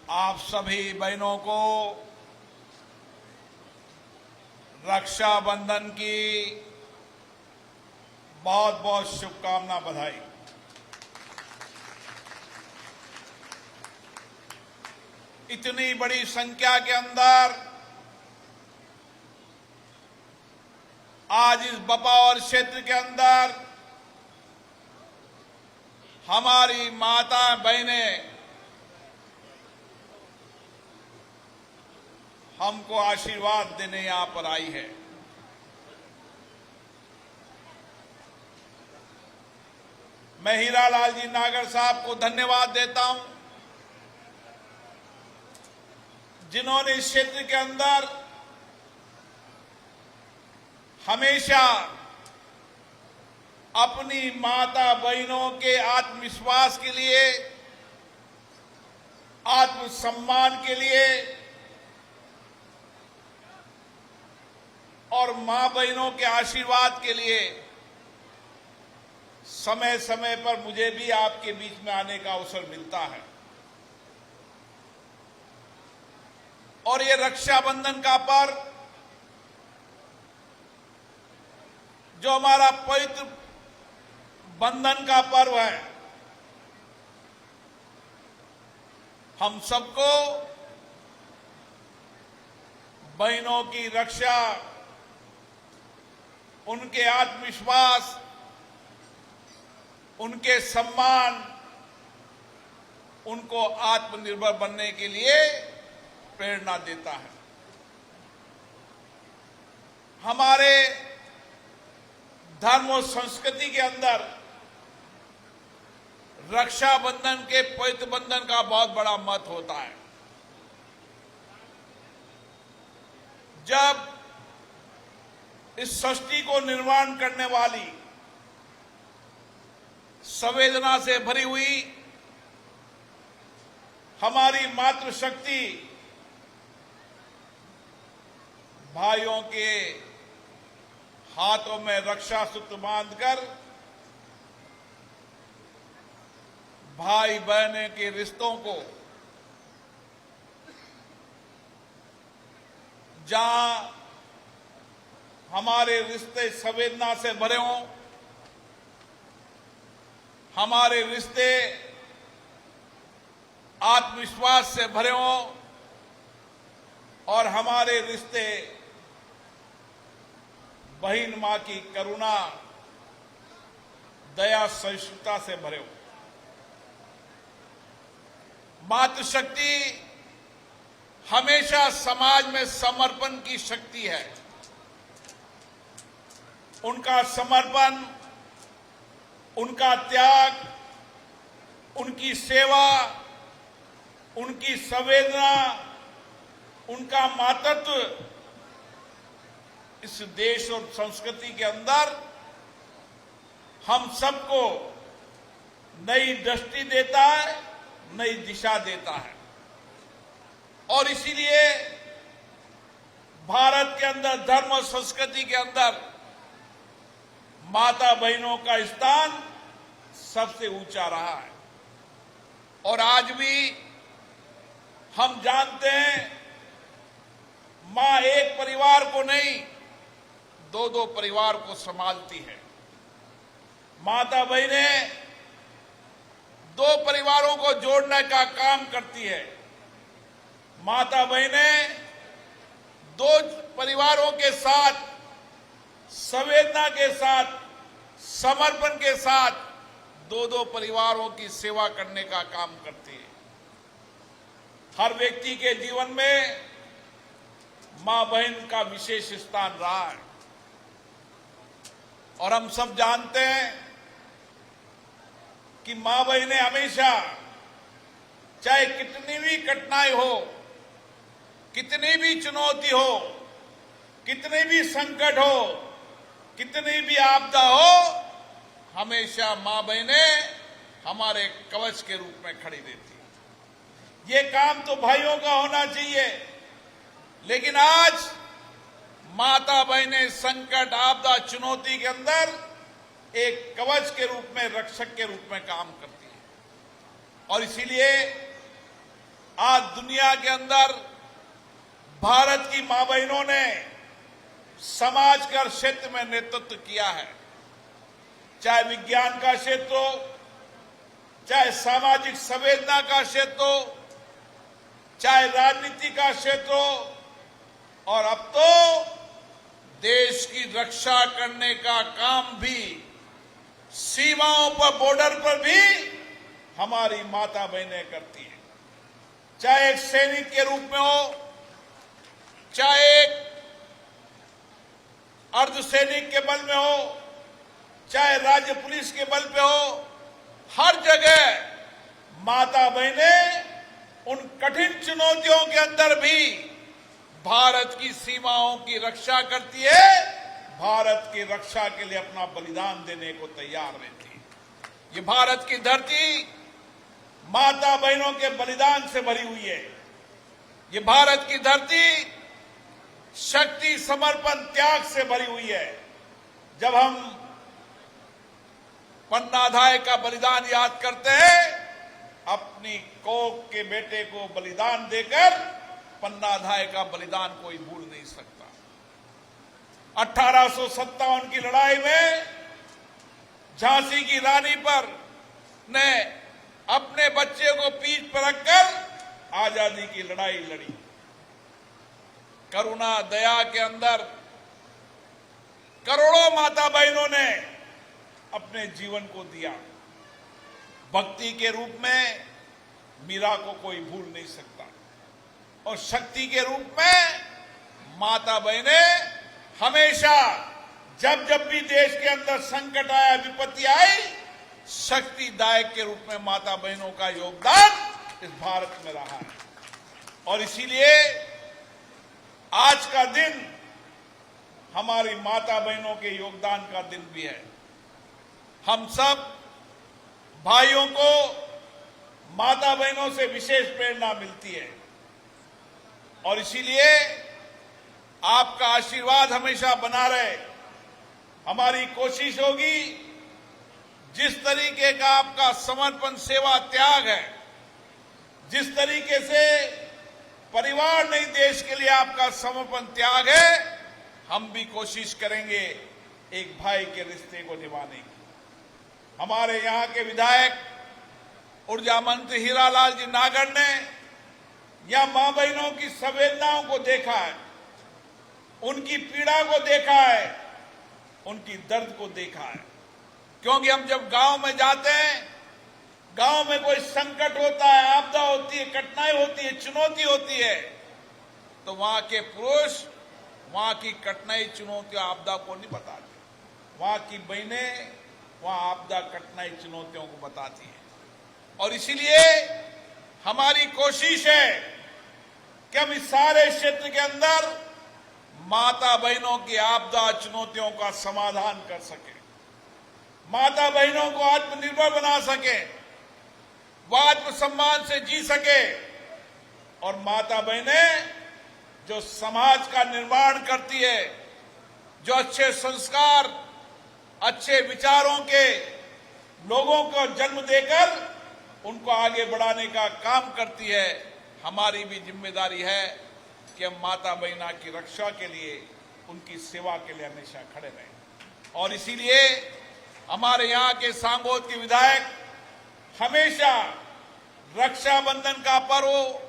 आप सभी बहनों को रक्षाबंधन की बहुत बहुत शुभकामना, बधाई। इतनी बड़ी संख्या के अंदर आज इस बपावर क्षेत्र के अंदर हमारी माता बहनें हमको आशीर्वाद देने यहां पर आई है। मैं हीरालाल जी नागर साहब को धन्यवाद देता हूं, जिन्होंने इस क्षेत्र के अंदर हमेशा अपनी माता बहनों के आत्मविश्वास के लिए, आत्मसम्मान के लिए और मां बहनों के आशीर्वाद के लिए समय समय पर मुझे भी आपके बीच में आने का अवसर मिलता है। और ये रक्षाबंधन का पर्व जो हमारा पवित्र बंधन का पर्व है, हम सबको बहनों की रक्षा, उनके आत्मविश्वास, उनके सम्मान, उनको आत्मनिर्भर बनने के लिए प्रेरणा देता है। हमारे धर्म और संस्कृति के अंदर रक्षाबंधन के पवित्र बंधन का बहुत बड़ा महत्व होता है। जब इस सृष्टि को निर्माण करने वाली, संवेदना से भरी हुई हमारी मातृशक्ति भाइयों के हाथों में रक्षा सूत्र बांधकर भाई बहन के रिश्तों को, जहां हमारे रिश्ते संवेदना से भरे हों, हमारे रिश्ते आत्मविश्वास से भरे हों और हमारे रिश्ते बहन मां की करुणा, दया, सहिष्णुता से भरे हों। मातृशक्ति हमेशा समाज में समर्पण की शक्ति है। उनका समर्पण, उनका त्याग, उनकी सेवा, उनकी संवेदना, उनका मातृत्व इस देश और संस्कृति के अंदर हम सबको नई दृष्टि देता है, नई दिशा देता है। और इसीलिए भारत के अंदर धर्म और संस्कृति के अंदर माता बहनों का स्थान सबसे ऊंचा रहा है। और आज भी हम जानते हैं, मां एक परिवार को नहीं, दो दो परिवार को संभालती है। माता बहनें दो परिवारों को जोड़ने का काम करती है। माता बहनें दो परिवारों के साथ संवेदना के साथ, समर्पण के साथ दो दो परिवारों की सेवा करने का काम करती है। हर व्यक्ति के जीवन में मां बहन का विशेष स्थान रहा है। और हम सब जानते हैं कि मां बहनें हमेशा, चाहे कितनी भी कठिनाई हो, कितनी भी चुनौती हो, कितने भी संकट हो, कितनी भी आपदा हो, हमेशा मां बहनें हमारे कवच के रूप में खड़ी रहती है। ये काम तो भाइयों का होना चाहिए, लेकिन आज माता बहनें संकट, आपदा, चुनौती के अंदर एक कवच के रूप में, रक्षक के रूप में काम करती है। और इसीलिए आज दुनिया के अंदर भारत की मां बहनों ने समाज का क्षेत्र में नेतृत्व किया है, चाहे विज्ञान का क्षेत्र हो, चाहे सामाजिक संवेदना का क्षेत्र हो, चाहे राजनीति का क्षेत्र हो, और अब तो देश की रक्षा करने का काम भी सीमाओं पर, बॉर्डर पर भी हमारी माता बहनें करती हैं। चाहे एक सैनिक के रूप में हो, चाहे एक अर्धसैनिक के बल में हो, चाहे राज्य पुलिस के बल पे हो, हर जगह माता बहनें उन कठिन चुनौतियों के अंदर भी भारत की सीमाओं की रक्षा करती है, भारत की रक्षा के लिए अपना बलिदान देने को तैयार रहती है। ये भारत की धरती माता बहनों के बलिदान से भरी हुई है। ये भारत की धरती शक्ति, समर्पण, त्याग से भरी हुई है। जब हम पन्नाधाय का बलिदान याद करते हैं, अपनी कोख के बेटे को बलिदान देकर पन्नाधाय का बलिदान कोई भूल नहीं सकता। 1857 की लड़ाई में झांसी की रानी पर ने अपने बच्चे को पीठ पर रखकर आजादी की लड़ाई लड़ी। करुणा, दया के अंदर करोड़ों माता बहनों ने अपने जीवन को दिया। भक्ति के रूप में मीरा को कोई भूल नहीं सकता, और शक्ति के रूप में माता बहनें हमेशा जब जब भी देश के अंदर संकट आया, विपत्ति आई, शक्तिदायक के रूप में माता बहनों का योगदान इस भारत में रहा है। और इसीलिए आज का दिन हमारी माता बहनों के योगदान का दिन भी है। हम सब भाइयों को माता बहनों से विशेष प्रेरणा मिलती है, और इसीलिए आपका आशीर्वाद हमेशा बना रहे। हमारी कोशिश होगी, जिस तरीके का आपका समर्पण, सेवा, त्याग है, जिस तरीके से परिवार नहीं देश के लिए आपका समर्पण, त्याग है, हम भी कोशिश करेंगे एक भाई के रिश्ते को निभाने की। हमारे यहाँ के विधायक ऊर्जा मंत्री हीरालाल जी नागर ने या मां बहनों की संवेदनाओं को देखा है, उनकी पीड़ा को देखा है, उनकी दर्द को देखा है। क्योंकि हम जब गांव में जाते हैं, गांव में कोई संकट होता है, आपदा होती है, कठिनाई होती है, चुनौती होती है, तो वहां के पुरुष वहां की कठिनाई, चुनौतियों, आपदा को नहीं बताते। वहां की बहनें वहां आपदा, कठिनाई, चुनौतियों को बताती हैं। और इसीलिए हमारी कोशिश है कि हम इस सारे क्षेत्र के अंदर माता बहनों की आपदा, चुनौतियों का समाधान कर सके, माता बहनों को आत्मनिर्भर बना सके, वो आत्मसम्मान से जी सके, और माता बहनें जो समाज का निर्माण करती है, जो अच्छे संस्कार, अच्छे विचारों के लोगों को जन्म देकर उनको आगे बढ़ाने का काम करती है, हमारी भी जिम्मेदारी है कि हम माता बहना की रक्षा के लिए, उनकी सेवा के लिए हमेशा खड़े रहें। और इसीलिए हमारे यहाँ के सांगोद के विधायक हमेशा रक्षाबंधन का पर्व हो,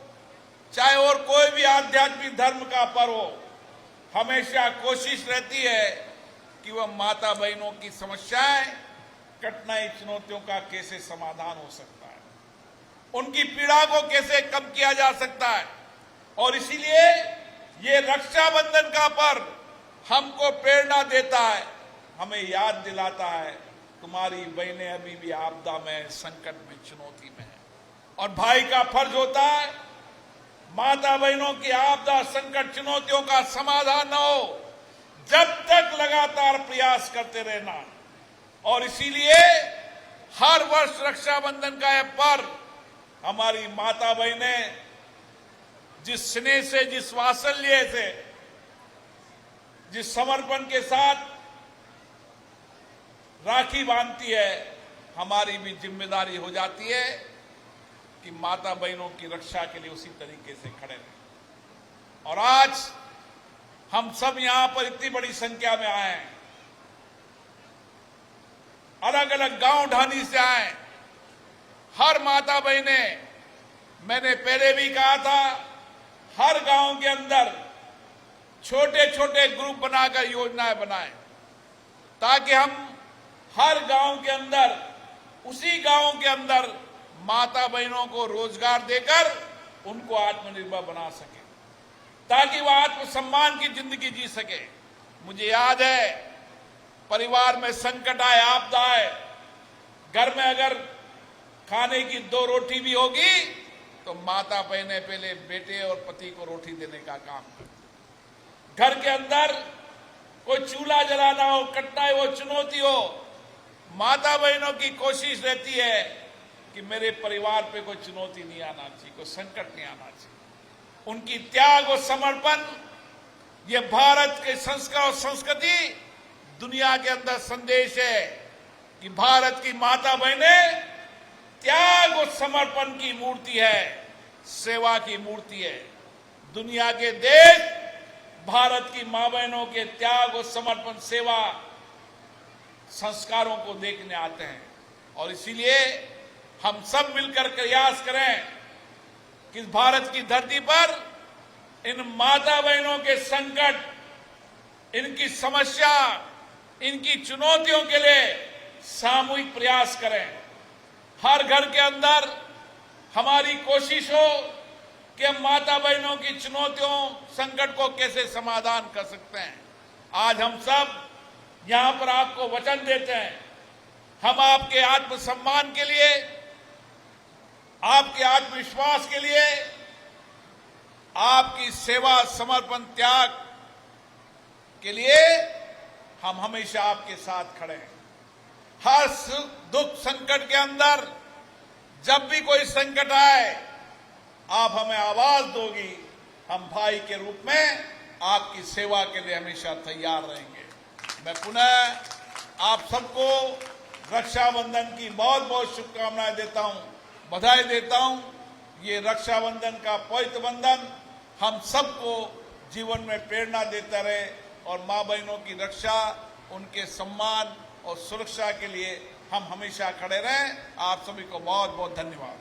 चाहे और कोई भी आध्यात्मिक धर्म का पर्व हो, हमेशा कोशिश रहती है कि वह माता बहनों की समस्याएं, कठिनाई, चुनौतियों का कैसे समाधान हो सकता है, उनकी पीड़ा को कैसे कम किया जा सकता है। और इसीलिए ये रक्षाबंधन का पर्व हमको प्रेरणा देता है, हमें याद दिलाता है तुम्हारी बहनें अभी भी आपदा में, संकट में, चुनौती में है। और भाई का फर्ज होता है माता बहनों की आपदा, संकट, चुनौतियों का समाधान न हो जब तक लगातार प्रयास करते रहना। और इसीलिए हर वर्ष रक्षाबंधन का यह पर्व हमारी माता बहनें जिस स्नेह से, जिस वात्सल्य से, जिस समर्पण के साथ राखी बांधती है, हमारी भी जिम्मेदारी हो जाती है कि माता बहनों की रक्षा के लिए उसी तरीके से खड़े रहे। और आज हम सब यहां पर इतनी बड़ी संख्या में आए हैं, अलग अलग गांव ढानी से आए, हर माता बहने, मैंने पहले भी कहा था, हर गांव के अंदर छोटे छोटे ग्रुप बनाकर योजनाएं बनाएं, ताकि हम हर गांव के अंदर, उसी गांव के अंदर माता बहनों को रोजगार देकर उनको आत्मनिर्भर बना सके, ताकि वह आत्मसम्मान की जिंदगी जी सके। मुझे याद है, परिवार में संकट आए, आपदा आए, घर में अगर खाने की 2 रोटी भी होगी तो माता बहनें पहले बेटे और पति को रोटी देने का काम करती। घर के अंदर कोई चूल्हा जलाना हो, कट्टा हो, चुनौती हो, माता बहनों की कोशिश रहती है कि मेरे परिवार पे कोई चुनौती नहीं आना चाहिए, कोई संकट नहीं आना चाहिए। उनकी त्याग और समर्पण, ये भारत के संस्कार और संस्कृति दुनिया के अंदर संदेश है कि भारत की माता बहनें त्याग और समर्पण की मूर्ति है, सेवा की मूर्ति है। दुनिया के देश भारत की मां बहनों के त्याग और समर्पण, सेवा, संस्कारों को देखने आते हैं। और इसीलिए हम सब मिलकर प्रयास करें कि भारत की धरती पर इन माता बहनों के संकट, इनकी समस्या, इनकी चुनौतियों के लिए सामूहिक प्रयास करें। हर घर के अंदर हमारी कोशिश हो कि हम माता बहनों की चुनौतियों, संकट को कैसे समाधान कर सकते हैं। आज हम सब यहां पर आपको वचन देते हैं, हम आपके आत्मसम्मान के लिए, आपके आत्मविश्वास के लिए, आपकी सेवा, समर्पण, त्याग के लिए हम हमेशा आपके साथ खड़े हैं। हर दुख संकट के अंदर जब भी कोई संकट आए, आप हमें आवाज दोगी, हम भाई के रूप में आपकी सेवा के लिए हमेशा तैयार रहेंगे। मैं पुनः आप सबको रक्षाबंधन की बहुत बहुत शुभकामनाएं देता हूं, बधाई देता हूं। ये रक्षाबंधन का पवित्र बंधन हम सबको जीवन में प्रेरणा देता रहे और मां बहनों की रक्षा, उनके सम्मान और सुरक्षा के लिए हम हमेशा खड़े रहें। आप सभी को बहुत बहुत धन्यवाद।